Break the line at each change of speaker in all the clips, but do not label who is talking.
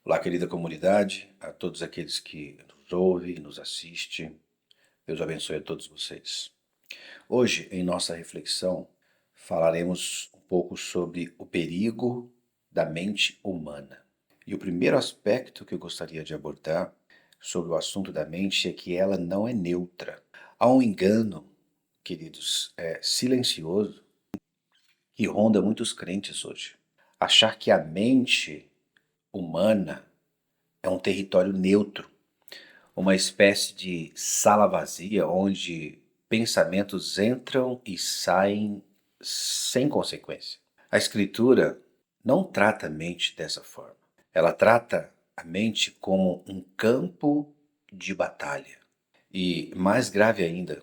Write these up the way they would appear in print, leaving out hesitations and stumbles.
Olá, querida comunidade, a todos aqueles que nos ouvem, nos assistem. Deus abençoe a todos vocês. Hoje, em nossa reflexão, falaremos um pouco sobre o perigo da mente humana. E o primeiro aspecto que eu gostaria de abordar sobre o assunto da mente é que ela não é neutra. Há um engano, queridos, silencioso que ronda muitos crentes hoje. Achar que a mente humana é um território neutro, uma espécie de sala vazia onde pensamentos entram e saem sem consequência. A Escritura não trata a mente dessa forma. Ela trata a mente como um campo de batalha. E, mais grave ainda,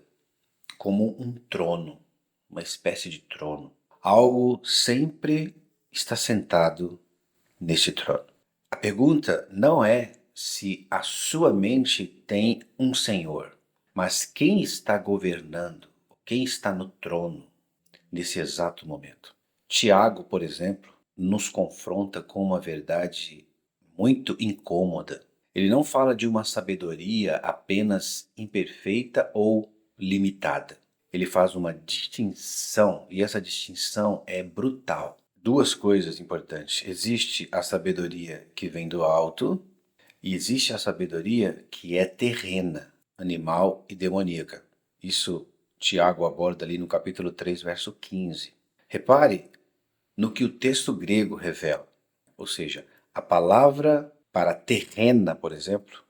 como um trono, uma espécie de trono. Algo sempre está sentado neste trono. A pergunta não é se a sua mente tem um senhor, mas quem está governando, quem está no trono nesse exato momento. Tiago, por exemplo, nos confronta com uma verdade muito incômoda. Ele não fala de uma sabedoria apenas imperfeita ou limitada. Ele faz uma distinção, e essa distinção é brutal. Duas coisas importantes. Existe a sabedoria que vem do alto e existe a sabedoria que é terrena, animal e demoníaca. Isso Tiago aborda ali no capítulo 3, verso 15. Repare no que o texto grego revela. Ou seja, a palavra para terrena, por exemplo,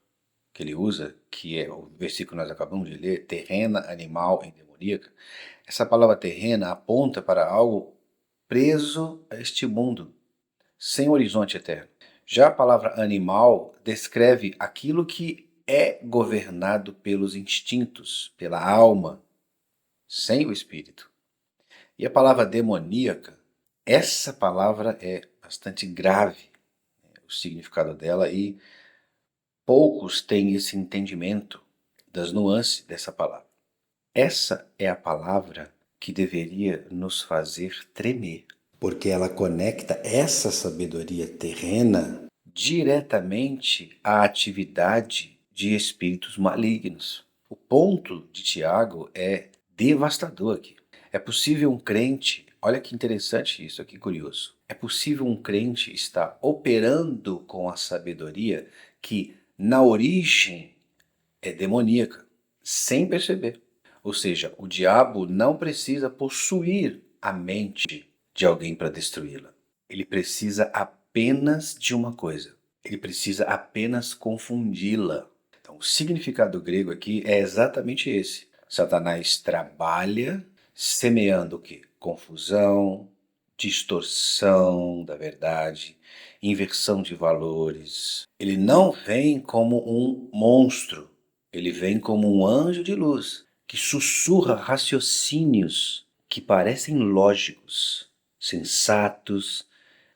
que ele usa, que é o versículo que nós acabamos de ler, terrena, animal e demoníaca, essa palavra terrena aponta para algo preso a este mundo, sem horizonte eterno. Já a palavra animal descreve aquilo que é governado pelos instintos, pela alma, sem o espírito. E a palavra demoníaca, essa palavra é bastante grave, o significado dela, e poucos têm esse entendimento das nuances dessa palavra. Essa é a palavra que deveria nos fazer tremer, porque ela conecta essa sabedoria terrena diretamente à atividade de espíritos malignos. O ponto de Tiago é devastador aqui. É possível um crente, olha que interessante isso, que curioso. É possível um crente estar operando com a sabedoria que na origem é demoníaca, sem perceber. Ou seja, o diabo não precisa possuir a mente de alguém para destruí-la. Ele precisa apenas de uma coisa. Ele precisa apenas confundi-la. Então, o significado grego aqui é exatamente esse. Satanás trabalha semeando o quê? Confusão, distorção da verdade, inversão de valores. Ele não vem como um monstro, ele vem como um anjo de luz que sussurra raciocínios que parecem lógicos, sensatos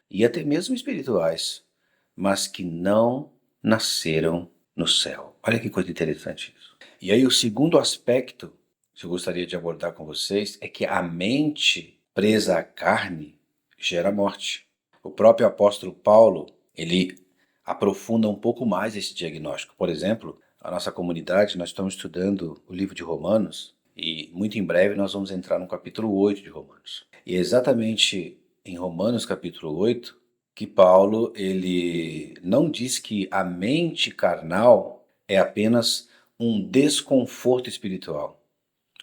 e até mesmo espirituais, mas que não nasceram no céu. Olha que coisa interessante isso. E aí o segundo aspecto que eu gostaria de abordar com vocês é que a mente presa à carne gera morte. O próprio apóstolo Paulo, ele aprofunda um pouco mais esse diagnóstico. Por exemplo, a nossa comunidade, nós estamos estudando o livro de Romanos e muito em breve nós vamos entrar no capítulo 8 de Romanos. E é exatamente em Romanos capítulo 8 que Paulo ele não diz que a mente carnal é apenas um desconforto espiritual,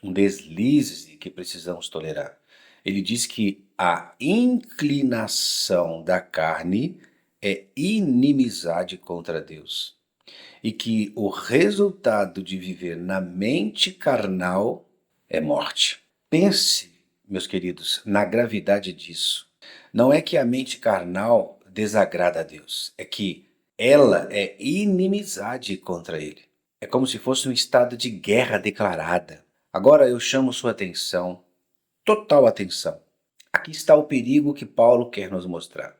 um deslize que precisamos tolerar. Ele diz que a inclinação da carne é inimizade contra Deus e que o resultado de viver na mente carnal é morte. Pense, meus queridos, na gravidade disso. Não é que a mente carnal desagrada a Deus, é que ela é inimizade contra Ele. É como se fosse um estado de guerra declarada. Agora eu chamo sua atenção, total atenção. Aqui está o perigo que Paulo quer nos mostrar.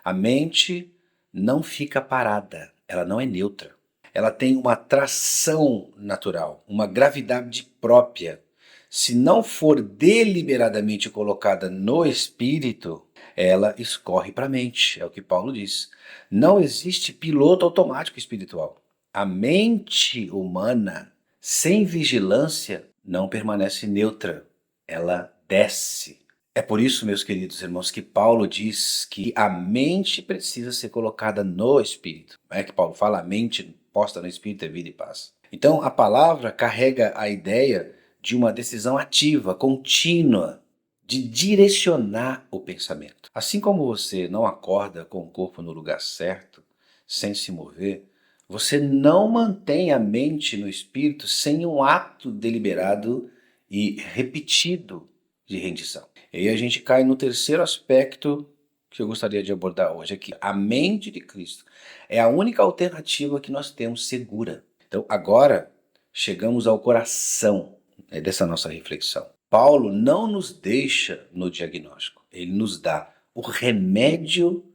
A mente não fica parada, ela não é neutra. Ela tem uma tração natural, uma gravidade própria. Se não for deliberadamente colocada no espírito, ela escorre para a mente, é o que Paulo diz. Não existe piloto automático espiritual. A mente humana, sem vigilância, não permanece neutra, ela desce. É por isso, meus queridos irmãos, que Paulo diz que a mente precisa ser colocada no Espírito. Não é que Paulo fala, a mente posta no Espírito é vida e paz. Então, a palavra carrega a ideia de uma decisão ativa, contínua, de direcionar o pensamento. Assim como você não acorda com o corpo no lugar certo, sem se mover, você não mantém a mente no Espírito sem um ato deliberado e repetido de rendição. E aí a gente cai no terceiro aspecto que eu gostaria de abordar hoje aqui. A mente de Cristo é a única alternativa que nós temos segura. Então agora chegamos ao coração, né, dessa nossa reflexão. Paulo não nos deixa no diagnóstico, ele nos dá o remédio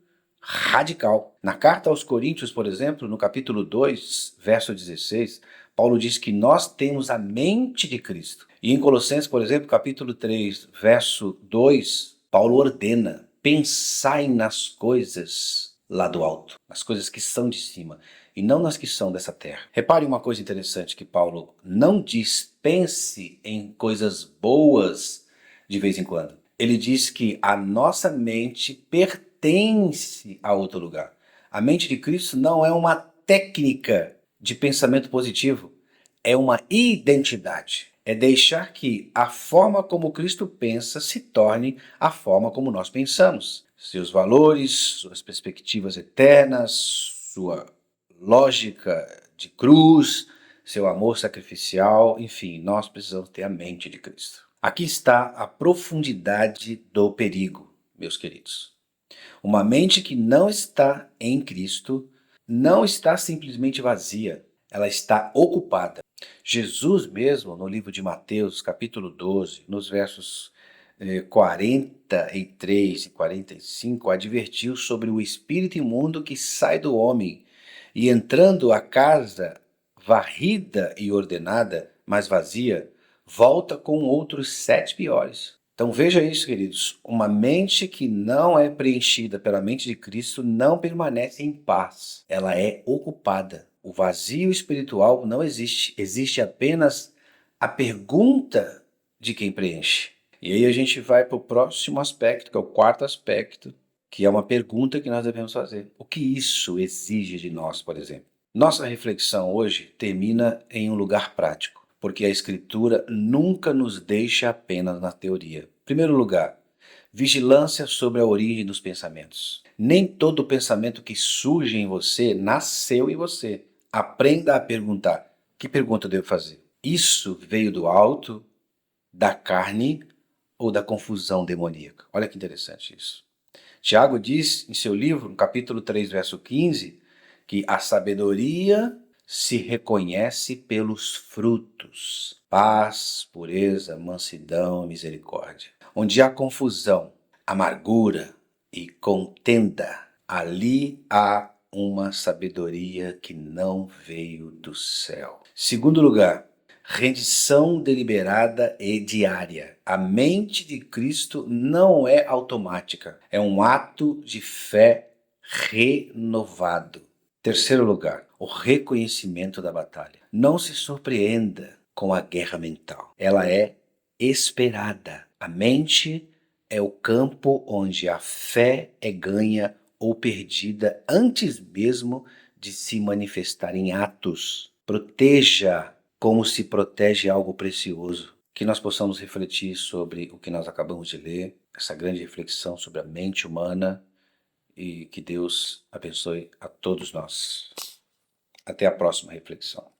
radical. Na carta aos Coríntios, por exemplo, no capítulo 2, verso 16, Paulo diz que nós temos a mente de Cristo. E em Colossenses, por exemplo, capítulo 3, verso 2, Paulo ordena: pensai nas coisas lá do alto, nas coisas que são de cima, e não nas que são dessa terra. Repare uma coisa interessante que Paulo não diz pense em coisas boas de vez em quando. Ele diz que a nossa mente pertence a outro lugar. A mente de Cristo não é uma técnica de pensamento positivo, é uma identidade. É deixar que a forma como Cristo pensa se torne a forma como nós pensamos. Seus valores, suas perspectivas eternas, sua lógica de cruz, seu amor sacrificial, enfim, nós precisamos ter a mente de Cristo. Aqui está a profundidade do perigo, meus queridos. Uma mente que não está em Cristo não está simplesmente vazia, ela está ocupada. Jesus mesmo, no livro de Mateus, capítulo 12, nos versos 43 e 45, advertiu sobre o espírito imundo que sai do homem e entrando a casa varrida e ordenada, mas vazia, volta com outros 7 piores. Então veja isso, queridos. Uma mente que não é preenchida pela mente de Cristo não permanece em paz. Ela é ocupada. O vazio espiritual não existe. Existe apenas a pergunta de quem preenche. E aí a gente vai para o próximo aspecto, que é o quarto aspecto, que é uma pergunta que nós devemos fazer. O que isso exige de nós, por exemplo? Nossa reflexão hoje termina em um lugar prático, porque a Escritura nunca nos deixa apenas na teoria. Em primeiro lugar, vigilância sobre a origem dos pensamentos. Nem todo pensamento que surge em você nasceu em você. Aprenda a perguntar: que pergunta eu devo fazer? Isso veio do alto, da carne ou da confusão demoníaca? Olha que interessante isso. Tiago diz em seu livro, no capítulo 3, verso 15, que a sabedoria se reconhece pelos frutos: paz, pureza, mansidão, misericórdia. Onde há confusão, amargura e contenda, ali há uma sabedoria que não veio do céu. Segundo lugar, rendição deliberada e diária. A mente de Cristo não é automática, é um ato de fé renovado. Terceiro lugar, o reconhecimento da batalha. Não se surpreenda com a guerra mental. Ela é esperada. A mente é o campo onde a fé é ganha ou perdida antes mesmo de se manifestar em atos. Proteja como se protege algo precioso. Que nós possamos refletir sobre o que nós acabamos de ler, essa grande reflexão sobre a mente humana, e que Deus abençoe a todos nós. Até a próxima reflexão.